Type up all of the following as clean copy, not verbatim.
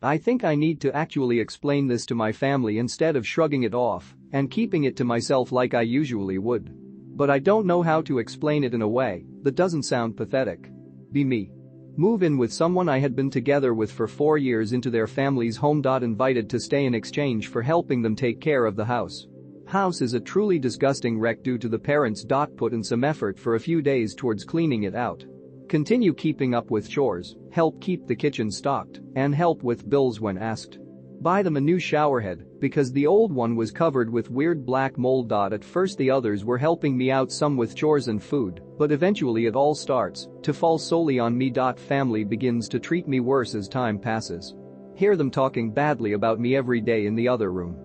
I think I need to actually explain this to my family instead of shrugging it off and keeping it to myself like I usually would. But I don't know how to explain it in a way that doesn't sound pathetic. Be me. Move in with someone I had been together with for 4 years into their family's home. Invited to stay in exchange for helping them take care of the house. House is a truly disgusting wreck due to the parents. Put in some effort for a few days towards cleaning it out. Continue keeping up with chores, help keep the kitchen stocked, and help with bills when asked. Buy them a new showerhead because the old one was covered with weird black mold. At first the others were helping me out some with chores and food, but eventually it all starts to fall solely on me. Family begins to treat me worse as time passes. Hear them talking badly about me every day in the other room.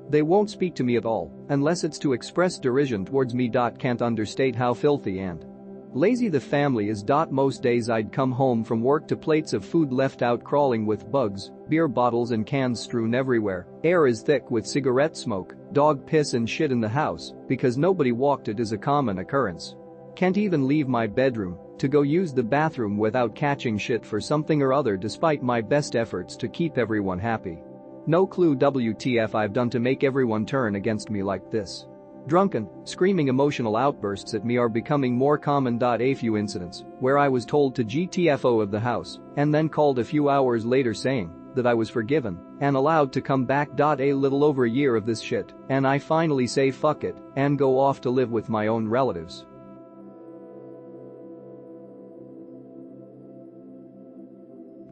They won't speak to me at all unless it's to express derision towards me. Can't understate how filthy and lazy the family is. Most days I'd come home from work to plates of food left out crawling with bugs, beer bottles and cans strewn everywhere, air is thick with cigarette smoke, dog piss and shit in the house because nobody walked it is a common occurrence. Can't even leave my bedroom to go use the bathroom without catching shit for something or other despite my best efforts to keep everyone happy. No clue WTF I've done to make everyone turn against me like this. Drunken, screaming emotional outbursts at me are becoming more common. A few incidents where I was told to GTFO of the house and then called a few hours later saying that I was forgiven and allowed to come back. A little over a year of this shit and I finally say fuck it and go off to live with my own relatives.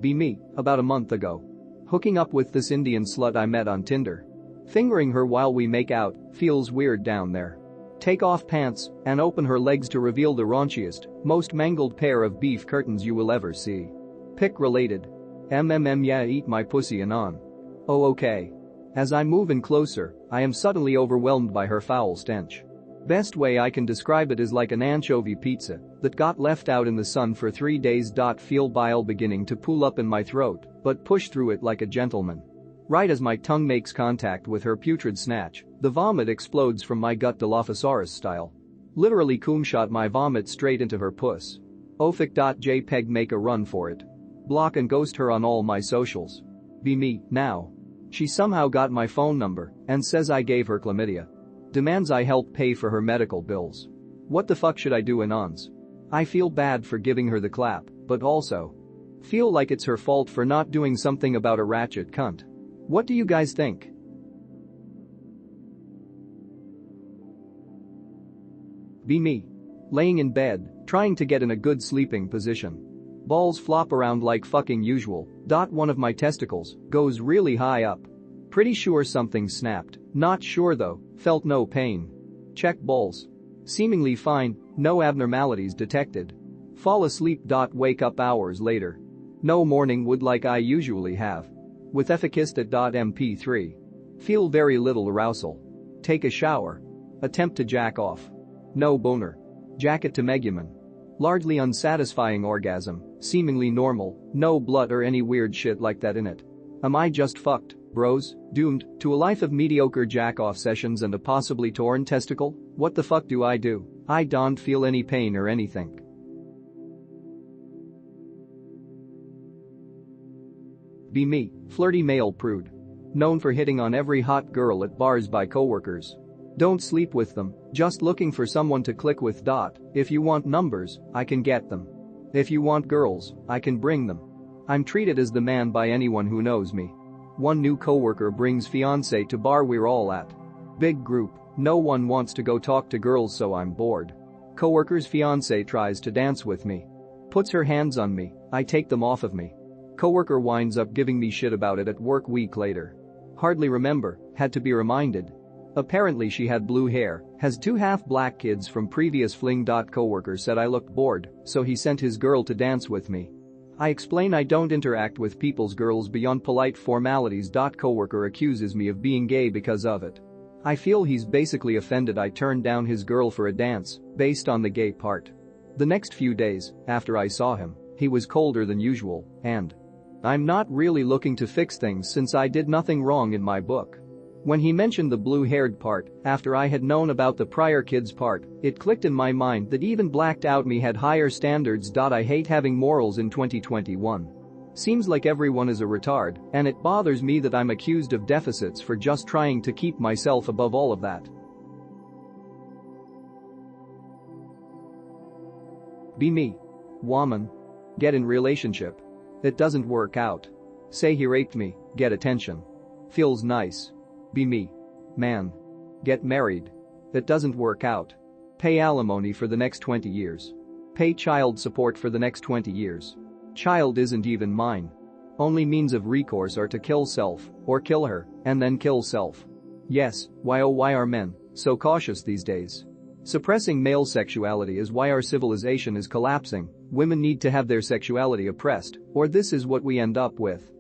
Be me, about a month ago. Hooking up with this Indian slut I met on Tinder. Fingering her while we make out feels weird down there. Take off pants and open her legs to reveal the raunchiest, most mangled pair of beef curtains you will ever see. Pic related. Yeah, eat my pussy anon. Oh okay. As I move in closer, I am suddenly overwhelmed by her foul stench. Best way I can describe it is like an anchovy pizza that got left out in the sun for 3 days. Feel bile beginning to pool up in my throat, but push through it like a gentleman. Right as my tongue makes contact with her putrid snatch, the vomit explodes from my gut Dilophosaurus style. Literally coomshot my vomit straight into her puss. Ofic.jpg make a run for it. Block and ghost her on all my socials. Be me, now. She somehow got my phone number and says I gave her chlamydia. Demands I help pay for her medical bills. What the fuck should I do anons? I feel bad for giving her the clap, but also feel like it's her fault for not doing something about a ratchet cunt. What do you guys think? Be me. Laying in bed, trying to get in a good sleeping position. Balls flop around like fucking usual. One of my testicles goes really high up. Pretty sure something snapped, not sure though, felt no pain. Check balls. Seemingly fine, no abnormalities detected. Fall asleep. Wake up hours later. No morning wood like I usually have. With efficist@mp3. Feel very little arousal. Take a shower. Attempt to jack off. No boner. Jack it to Megumin. Largely unsatisfying orgasm, seemingly normal, no blood or any weird shit like that in it. Am I just fucked, bros, doomed to a life of mediocre jack-off sessions and a possibly torn testicle? What the fuck do? I don't feel any pain or anything. Be me, flirty male prude. Known for hitting on every hot girl at bars by coworkers. Don't sleep with them, just looking for someone to click with. If you want numbers, I can get them. If you want girls, I can bring them. I'm treated as the man by anyone who knows me. One new coworker brings fiancé to bar we're all at. Big group, no one wants to go talk to girls so I'm bored. Coworker's fiancé tries to dance with me. Puts her hands on me, I take them off of me. Coworker winds up giving me shit about it at work week later. Hardly remember, had to be reminded. Apparently she had blue hair, has 2 half-black kids from previous fling. Coworker said I looked bored, so he sent his girl to dance with me. I explain I don't interact with people's girls beyond polite formalities. Coworker accuses me of being gay because of it. I feel he's basically offended I turned down his girl for a dance, based on the gay part. The next few days, after I saw him, he was colder than usual, and I'm not really looking to fix things since I did nothing wrong in my book. When he mentioned the blue-haired part, after I had known about the prior kids part, it clicked in my mind that even blacked out me had higher standards. I hate having morals in 2021. Seems like everyone is a retard, and it bothers me that I'm accused of deficits for just trying to keep myself above all of that. Be me. Woman. Get in relationship. It doesn't work out. Say he raped me, get attention. Feels nice. Be me. Man. Get married. It doesn't work out. Pay alimony for the next 20 years. Pay child support for the next 20 years. Child isn't even mine. Only means of recourse are to kill self, or kill her, and then kill self. Yes, why oh why are men so cautious these days? Suppressing male sexuality is why our civilization is collapsing. Women need to have their sexuality oppressed, or this is what we end up with.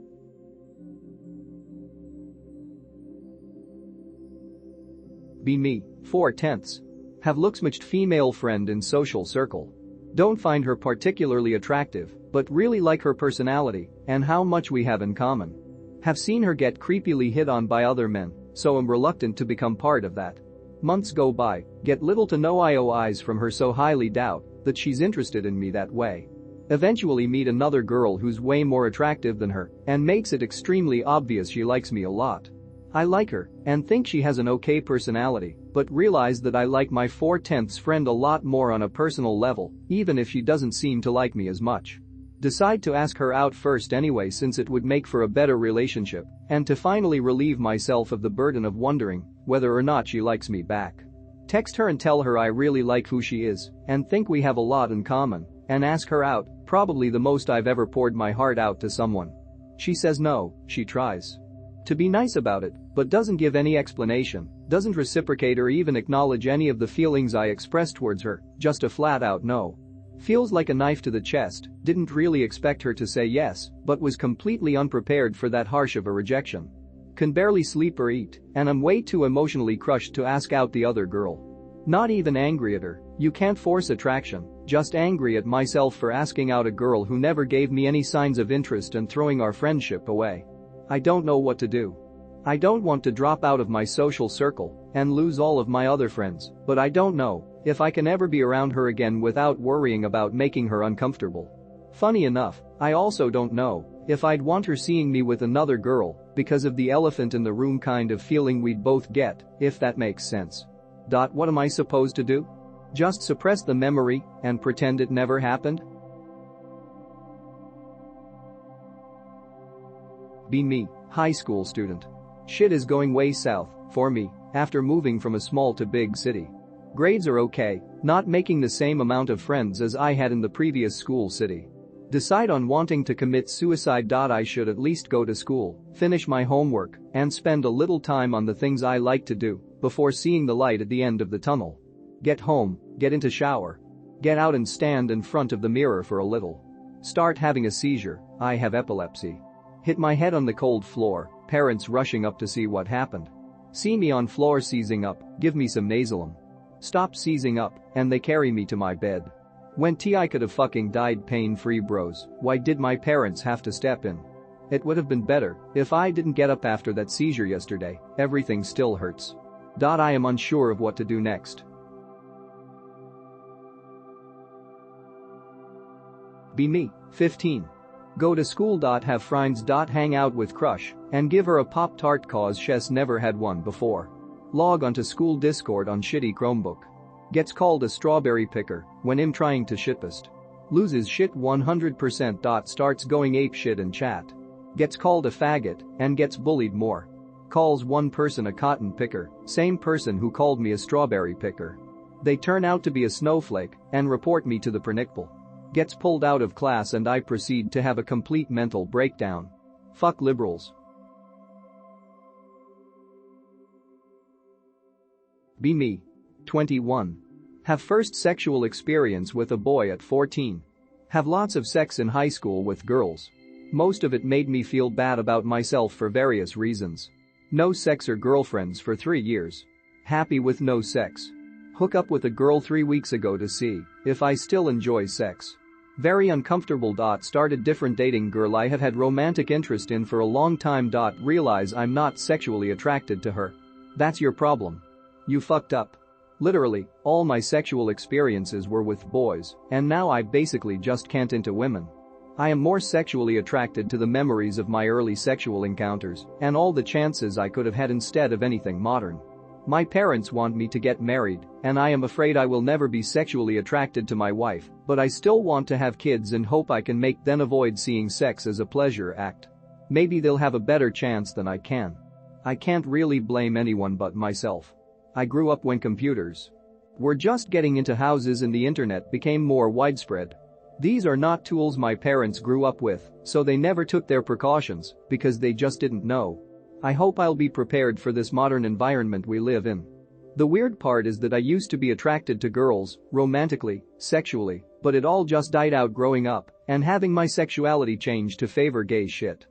Be me. 4/10. Have looks-matched female friend in social circle. Don't find her particularly attractive, but really like her personality and how much we have in common. Have seen her get creepily hit on by other men, so am reluctant to become part of that. Months go by, get little to no IOIs from her, so highly doubt that she's interested in me that way. Eventually meet another girl who's way more attractive than her and makes it extremely obvious she likes me a lot. I like her and think she has an okay personality, but realize that I like my 4/10 friend a lot more on a personal level, even if she doesn't seem to like me as much. Decide to ask her out first anyway, since it would make for a better relationship, and to finally relieve myself of the burden of wondering whether or not she likes me back. Text her and tell her I really like who she is and think we have a lot in common, and ask her out, probably the most I've ever poured my heart out to someone. She says no, she tries to be nice about it, but doesn't give any explanation, doesn't reciprocate or even acknowledge any of the feelings I express towards her, just a flat-out no. Feels like a knife to the chest, didn't really expect her to say yes, but was completely unprepared for that harsh of a rejection. Can barely sleep or eat, and I'm way too emotionally crushed to ask out the other girl. Not even angry at her, you can't force attraction, just angry at myself for asking out a girl who never gave me any signs of interest and throwing our friendship away. I don't know what to do. I don't want to drop out of my social circle and lose all of my other friends, but I don't know if I can ever be around her again without worrying about making her uncomfortable. Funny enough, I also don't know if I'd want her seeing me with another girl because of the elephant in the room kind of feeling we'd both get, if that makes sense. What am I supposed to do? Just suppress the memory and pretend it never happened? Be me. High school student. Shit is going way south for me after moving from a small to big city. Grades are okay, not making the same amount of friends as I had in the previous school city. Decide on wanting to commit suicide. I should at least go to school, finish my homework, and spend a little time on the things I like to do before seeing the light at the end of the tunnel. Get home, get into shower. Get out and stand in front of the mirror for a little. Start having a seizure, I have epilepsy. Hit my head on the cold floor, parents rushing up to see what happened. See me on floor seizing up, give me some Nasalum. Stop seizing up, and they carry me to my bed. When I could have fucking died pain-free, bros, why did my parents have to step in? It would have been better if I didn't get up after that seizure yesterday, everything still hurts. I am unsure of what to do next. Be me. 15. Go to school. Have friends. Hang out with crush and give her a Pop-Tart cause she's never had one before. Log onto school Discord on shitty Chromebook. Gets called a strawberry picker when I'm trying to shitpost. Loses shit 100%. Starts going ape shit in chat. Gets called a faggot and gets bullied more. Calls one person a cotton picker, same person who called me a strawberry picker. They turn out to be a snowflake and report me to the principal. Gets pulled out of class and I proceed to have a complete mental breakdown. Fuck liberals. Be me. 21. Have first sexual experience with a boy at 14. Have lots of sex in high school with girls. Most of it made me feel bad about myself for various reasons. No sex or girlfriends for 3 years. Happy with no sex. Hook up with a girl 3 weeks ago to see if I still enjoy sex. Very uncomfortable. Started different dating girl I have had romantic interest in for a long time. Realize I'm not sexually attracted to her. That's your problem. You fucked up. Literally, all my sexual experiences were with boys, and now I basically just can't into women. I am more sexually attracted to the memories of my early sexual encounters and all the chances I could have had instead of anything modern. My parents want me to get married, and I am afraid I will never be sexually attracted to my wife, but I still want to have kids and hope I can make them avoid seeing sex as a pleasure act. Maybe they'll have a better chance than I can. I can't really blame anyone but myself. I grew up when computers were just getting into houses and the internet became more widespread. These are not tools my parents grew up with, so they never took their precautions because they just didn't know. I hope I'll be prepared for this modern environment we live in. The weird part is that I used to be attracted to girls, romantically, sexually, but it all just died out growing up and having my sexuality change to favor gay shit.